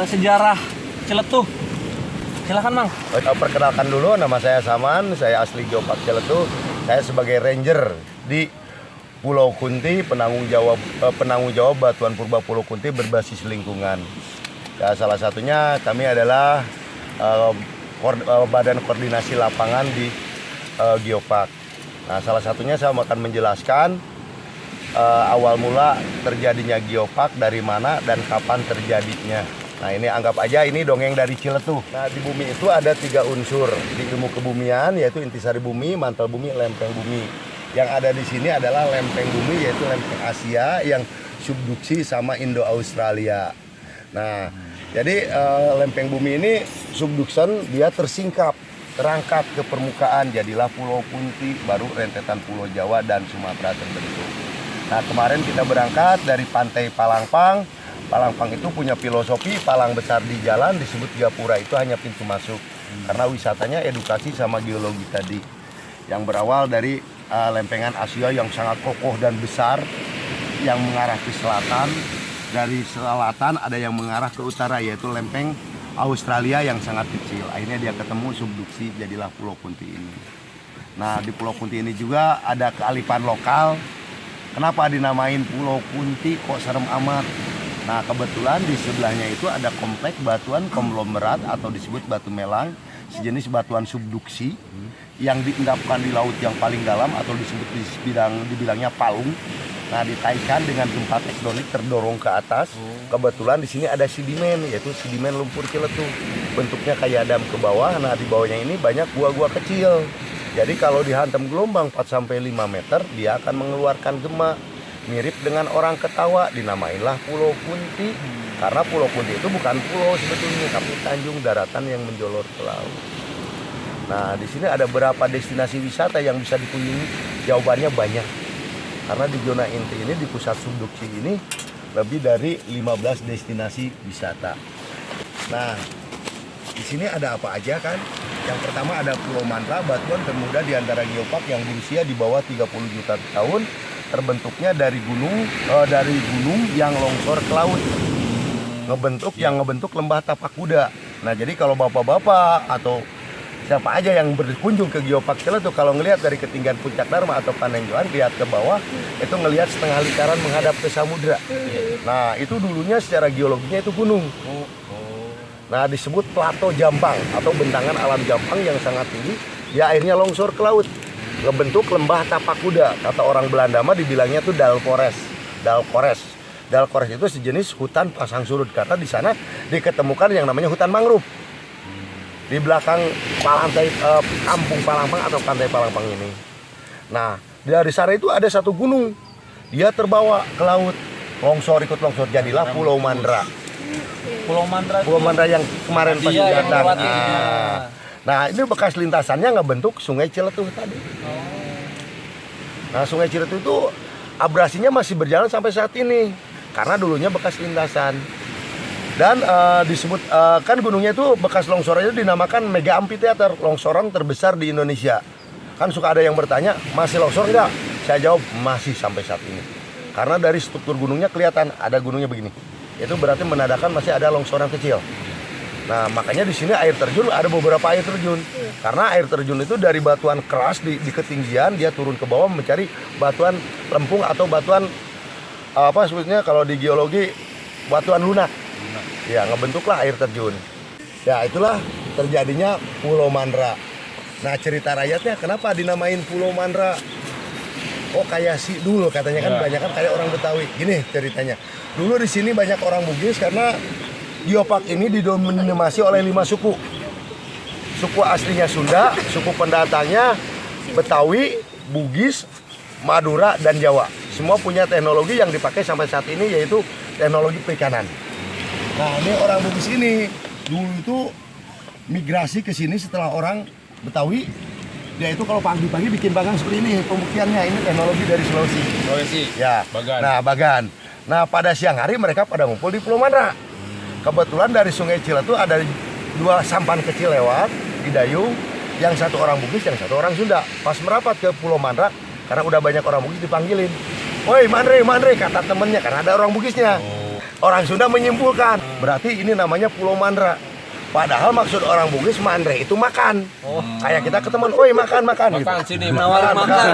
sejarah Ciletuh. Silakan, Mang. Perkenalkan dulu, nama saya Saman, saya asli Geopark Ciletuh. Saya sebagai ranger di Pulau Kunti, penanggung jawab Batuan Purba Pulau Kunti berbasis lingkungan. Ya, salah satunya kami adalah badan koordinasi lapangan di Geopark. Nah, salah satunya saya akan menjelaskan awal mula terjadinya Geopark, dari mana dan kapan terjadinya. Nah, ini anggap aja ini dongeng dari Ciletuh. Nah, di bumi itu ada 3 unsur di ilmu kebumian, yaitu intisari bumi, mantel bumi, lempeng bumi. Yang ada di sini adalah lempeng bumi, yaitu lempeng Asia yang subduksi sama Indo-Australia. Nah, jadi lempeng bumi ini subduction, dia tersingkap, terangkat ke permukaan, jadilah Pulau Kunti, baru rentetan Pulau Jawa dan Sumatera terbentuk. Nah, kemarin kita berangkat dari pantai Palangpang. Palangpang itu punya filosofi palang besar di jalan, disebut Gapura, itu hanya pintu masuk. Karena wisatanya edukasi sama geologi tadi. Yang berawal dari lempengan Asia yang sangat kokoh dan besar, yang mengarah ke selatan. Dari selatan ada yang mengarah ke utara, yaitu lempeng Australia yang sangat kecil. Akhirnya dia ketemu subduksi, jadilah Pulau Kunti ini. Nah, di Pulau Kunti ini juga ada kearifan lokal. Kenapa dinamain Pulau Kunti kok serem amat? Nah, kebetulan di sebelahnya itu ada kompleks batuan konglomerat atau disebut batu melang, sejenis batuan subduksi yang diendapkan di laut yang paling dalam atau disebut dibilangnya palung. Nah, ditaikkan dengan gempa tektonik terdorong ke atas. Kebetulan di sini ada sedimen, yaitu sedimen lumpur Ciletuh. Bentuknya kayak dam ke bawah. Nah, di bawahnya ini banyak gua-gua kecil. Jadi kalau dihantam gelombang 4-5 meter, dia akan mengeluarkan gema. Mirip dengan orang ketawa, dinamainlah Pulau Kunti. Karena Pulau Kunti itu bukan pulau sebetulnya, tapi tanjung daratan yang menjolor ke laut. Nah, di sini ada berapa destinasi wisata yang bisa dikunjungi? Jawabannya banyak. Karena di zona inti ini, di pusat subduksi ini, lebih dari 15 destinasi wisata. Nah, di sini ada apa aja kan? Yang pertama ada Pulau Mantra, batuan termuda di antara Geopark yang berusia di bawah 30 juta tahun. Terbentuknya dari gunung yang longsor ke laut. Yang ngebentuk lembah Tapak Kuda. Nah, jadi kalau bapak-bapak atau siapa aja yang berkunjung ke Geopark Ciletuh, kalau ngelihat dari ketinggian Puncak Dharma atau Panenjoan, lihat ke bawah, itu ngelihat setengah lingkaran menghadap ke samudra. Nah, itu dulunya secara geologinya itu gunung. Nah, disebut plato Jampang atau bentangan alam Jampang yang sangat tinggi, dia akhirnya longsor ke laut, ngebentuk lembah Tapak Kuda. Kata orang Belanda mah dibilangnya tuh Dalkores. Dalkores itu sejenis hutan pasang surut, karena di sana diketemukan yang namanya hutan mangrove. Di belakang kampung Palangpang atau pantai Palangpang ini. Nah, dari sana itu ada satu gunung, dia terbawa ke laut, ikut longsor, jadilah Pulau Mandra. Pulau Mandra yang kemarin pasti datang. Nah, ini bekas lintasannya ngebentuk Sungai Ciletuh tadi. Nah, Sungai Ciletuh itu abrasinya masih berjalan sampai saat ini, karena dulunya bekas lintasan. Dan disebut kan gunungnya itu bekas longsorannya dinamakan Mega Amphitheater, longsoran terbesar di Indonesia. Kan suka ada yang bertanya, masih longsor enggak? Saya jawab, masih sampai saat ini. Karena dari struktur gunungnya kelihatan ada gunungnya begini. Itu berarti menandakan masih ada longsoran kecil. Nah, makanya di sini air terjun, ada beberapa air terjun. Karena air terjun itu dari batuan keras di ketinggian, dia turun ke bawah mencari batuan lempung atau batuan apa sebetulnya kalau di geologi batuan lunak. Ya, ngebentuklah air terjun. Ya, itulah terjadinya Pulau Mandra. Nah, cerita rakyatnya kenapa dinamain Pulau Mandra? Oh, kayak Sidul katanya kan, banyak kan kayak orang Betawi. Gini ceritanya. Dulu di sini banyak orang Bugis karena Geopark ini didominasi oleh 5 suku. Suku aslinya Sunda, suku pendatangnya Betawi, Bugis, Madura, dan Jawa. Semua punya teknologi yang dipakai sampai saat ini, yaitu teknologi perikanan. Nah, ini orang Bugis ini dulu itu migrasi ke sini setelah orang Betawi. Dia itu kalau pagi-pagi bikin bagan seperti ini, pembuktiannya ini teknologi dari Sulawesi. Ya, Bagan. Nah, Bagan. Nah, pada siang hari mereka pada ngumpul di Pulau Mandra. Kebetulan dari Sungai Ciletuh ada 2 sampan kecil lewat di Dayung, yang satu orang Bugis, yang satu orang Sunda. Pas merapat ke Pulau Mandra, karena udah banyak orang Bugis dipanggilin. Woi, Mandre, kata temennya, karena ada orang Bugisnya. Orang Sunda menyimpulkan, berarti ini namanya Pulau Mandra. Padahal maksud orang Bugis mandre itu makan. Kayak kita ke teman, "Oi, makan." Makan Gitu. sini, Nawarin makan.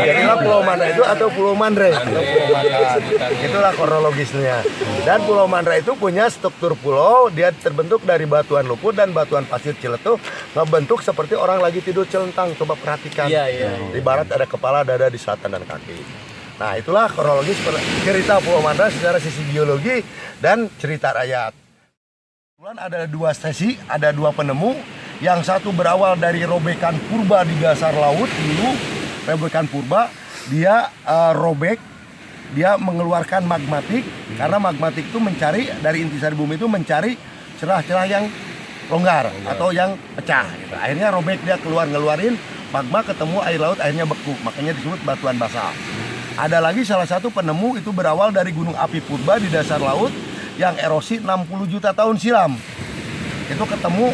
Jadilah Pulau Mandra itu atau Pulau Mandre. Itulah kronologisnya. Dan Pulau Mandra itu punya struktur pulau, dia terbentuk dari batuan luput dan batuan pasir ciletuh, ngebentuk seperti orang lagi tidur celentang. Coba perhatikan. Di barat ada kepala, dada, di selatan dan kaki. Nah, itulah kronologis cerita Pulau Mandra secara sisi geologi dan cerita rakyat. Ada dua sesi, ada dua penemu. Yang satu berawal dari robekan purba di dasar laut dulu. Robekan purba, dia robek, dia mengeluarkan magmatik. Karena magmatik itu mencari, dari intisari bumi itu mencari celah-celah yang longgar atau yang pecah. Gitu. Akhirnya robek, dia ngeluarin magma, ketemu air laut, akhirnya beku. Makanya disebut batuan basal. Ada lagi salah satu penemu itu berawal dari gunung api purba di dasar laut yang erosi 60 juta tahun silam. Itu ketemu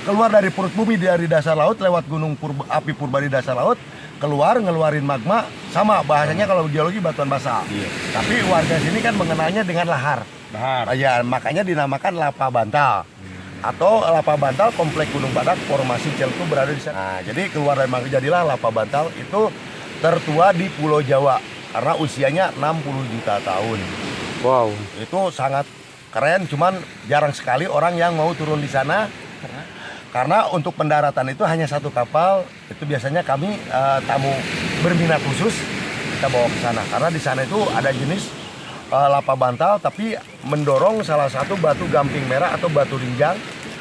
keluar dari perut bumi dari dasar laut lewat gunung api purba di dasar laut, ngeluarin magma, sama bahasanya kalau geologi batuan basal. Tapi warga sini kan mengenalnya dengan lahar. Ya, makanya dinamakan lapa bantal. Atau lapa bantal kompleks Gunung Badak formasi Ciletuh berada di sana. Nah, jadi keluar dari magma jadilah lapa bantal itu tertua di Pulau Jawa karena usianya 60 juta tahun. Wow. Itu sangat keren, cuman jarang sekali orang yang mau turun di sana. Karena untuk pendaratan itu hanya satu kapal, itu biasanya kami tamu berminat khusus kita bawa ke sana. Karena di sana itu ada jenis lapa bantal, tapi mendorong salah satu batu gamping merah atau batu rinjang,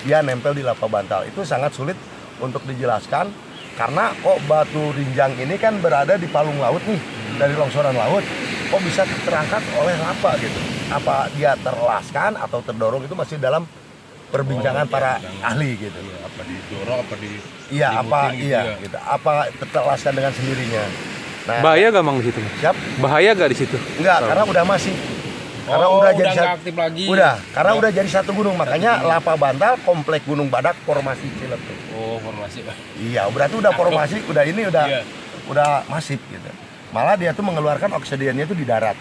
dia nempel di lapa bantal. Itu sangat sulit untuk dijelaskan, karena kok batu rinjang ini kan berada di palung laut nih, dari longsoran laut. Kok bisa terangkat oleh lapa gitu? Apa dia terlaskan atau terdorong, itu masih dalam perbincangan para ahli gitu. Apa didorong, apa di gitu. Apa terlaskan dengan sendirinya. Nah, Bahaya gak Mang di situ? siap? Bahaya gak di situ? Enggak, karena udah masih. Karena udah jadi nggak aktif lagi. Karena udah jadi satu gunung, makanya lapa bantal kompleks Gunung Badak formasi Ciletuh. Oh, formasi, Pak. Iya, berarti udah formasi, udah masif gitu. Malah dia tuh mengeluarkan oksigennya itu di darat.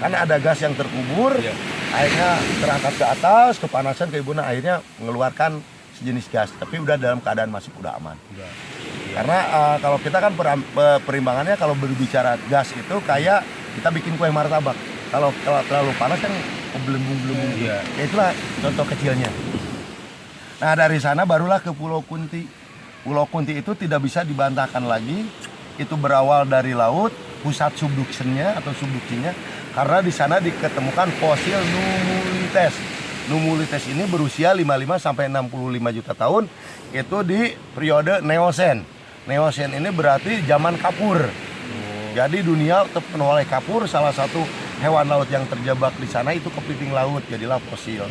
Kan ada gas yang terkubur, akhirnya terangkat ke atas, kepanasan, keibunan, akhirnya mengeluarkan sejenis gas. Tapi udah dalam keadaan masif, udah aman. Karena kalau kita kan perimbangannya kalau berbicara gas itu kayak kita bikin kue martabak. Kalau terlalu panas kan belembung-belembung. Ya itulah contoh kecilnya. Nah, dari sana barulah ke Pulau Kunti. Pulau Kunti itu tidak bisa dibantahkan lagi. Itu berawal dari laut, pusat subduksinya atau subduksinya, karena di sana diketemukan fosil Numulites. Numulites ini berusia 55 sampai 65 juta tahun. Itu di periode Neosen. Neosen ini berarti zaman kapur. Jadi dunia terpenuhi oleh kapur. Salah satu hewan laut yang terjebak di sana itu kepiting laut, jadilah fosil.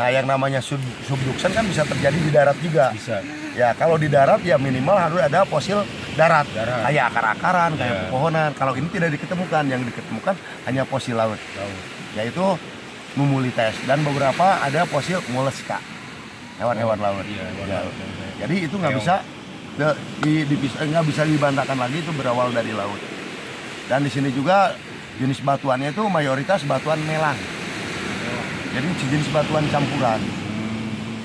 Nah, yang namanya subduction kan bisa terjadi di darat juga. Bisa. Ya, kalau di darat ya minimal harus ada fosil darat. Kayak akar-akaran, kayak pepohonan. Kalau ini tidak diketemukan, yang diketemukan hanya fosil laut. Yaitu Numulites, dan beberapa ada fosil molluska, hewan-hewan laut. Jadi itu nggak bisa nggak bisa dibantahkan lagi, itu berawal dari laut. Dan di sini juga jenis batuannya itu mayoritas batuan melang. Jadi jenis batuan campuran.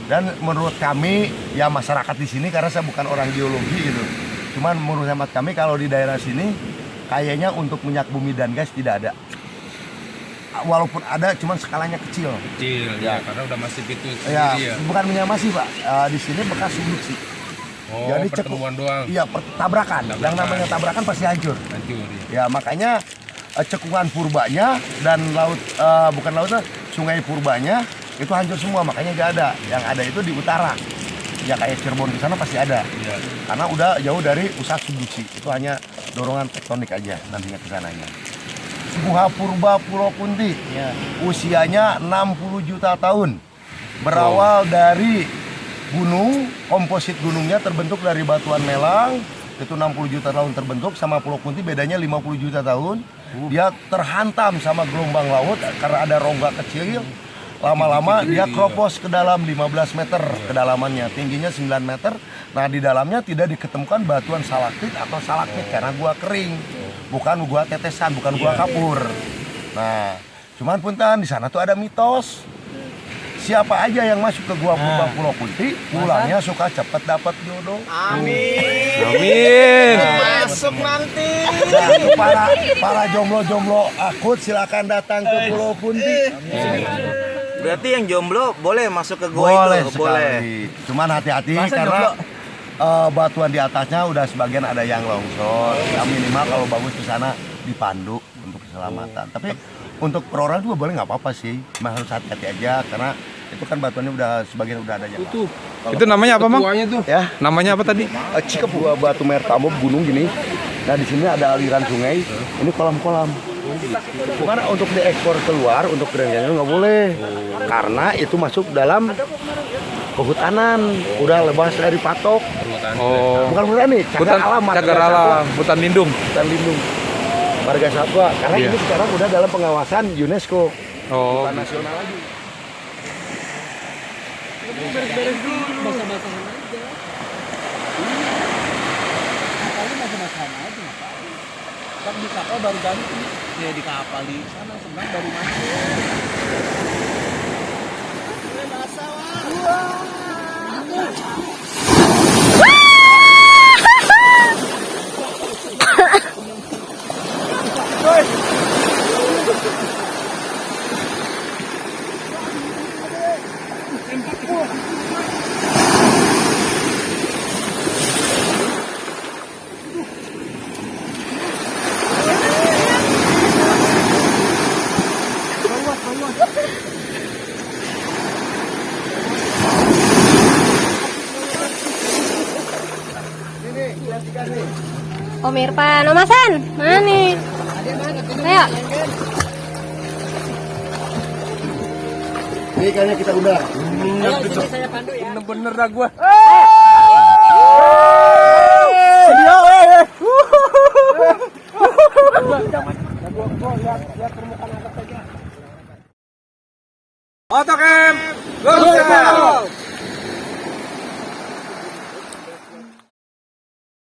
Dan menurut kami, ya masyarakat di sini, karena saya bukan orang geologi gitu, cuman menurut hemat kami kalau di daerah sini kayaknya untuk minyak bumi dan gas tidak ada. Walaupun ada, cuman skalanya kecil. Ya, karena udah masif itu sendiri ya. Bukan minyak masif, Pak. Di sini bekas subduksi. Jadi pertemuan doang. Iya, tabrakan. Yang namanya tabrakan pasti hancur. Ya, makanya cekungan purbanya dan laut, bukan lautnya, sungai purbanya itu hancur semua, makanya nggak ada. Yang ada itu di utara. Ya kayak Cirebon ke sana pasti ada. Karena udah jauh dari pusat subduksi. Itu hanya dorongan tektonik aja nantinya ke sananya. Guha Purba Pulau Kunti, usianya 60 juta tahun. Berawal dari gunung, komposit gunungnya terbentuk dari batuan melang. Itu 60 juta tahun terbentuk, sama Pulau Kunti bedanya 50 juta tahun. Dia terhantam sama gelombang laut karena ada rongga kecil. Lama-lama dia kropos ke dalam 15 meter kedalamannya, tingginya 9 meter. Nah, di dalamnya tidak diketemukan batuan salaktit atau salaktit karena gua kering. Bukan gua tetesan, bukan gua kapur. Nah, Cuman punten di sana tuh ada mitos. Siapa aja yang masuk ke gua purba Pulau Kunti, pulangnya suka cepet dapat jodoh. Amin. Masuk nanti. Nah, untuk para jomblo-jomblo akut silakan datang ke Pulau Kunti. Berarti yang jomblo boleh masuk ke gua Boleh itu? sekali. Cuman hati-hati karena batuan di atasnya udah sebagian ada yang longsor. Ya, minimal kalau bagus ke sana dipandu untuk keselamatan. Tapi untuk perorangan juga boleh nggak apa-apa sih. Cuma harus hati-hati aja karena itu kan batuannya udah sebagian udah ada yang. Itu namanya apa, Mang? Tuanya tuh. Ya, Namanya apa tadi? Cikepu batu mertamo gunung gini. Nah di sini ada aliran sungai. Ini kolam-kolam. Karena untuk diekspor keluar untuk brandnya nggak boleh. Karena itu masuk dalam kehutanan. Udah lepas dari patok. Oh. Bukan hutan nih, cagar alam. Cagar alam, hutan lindung. Hutan lindung. Marga Satwa. Karena Iya. ini sekarang udah dalam pengawasan UNESCO. Oh. Hutan nasional lagi. Beres-beres dulu, basah-basahan aja. Kapalnya basah-basahan aja ngapain? Kan di kapal baru ganti. Ya di kapal di sana seberang baru masuk. Om Irfan, Om Hasan, mana nih? Ayo. Ini kayaknya kita udah. Bener-bener dah gua. Otokem. Go.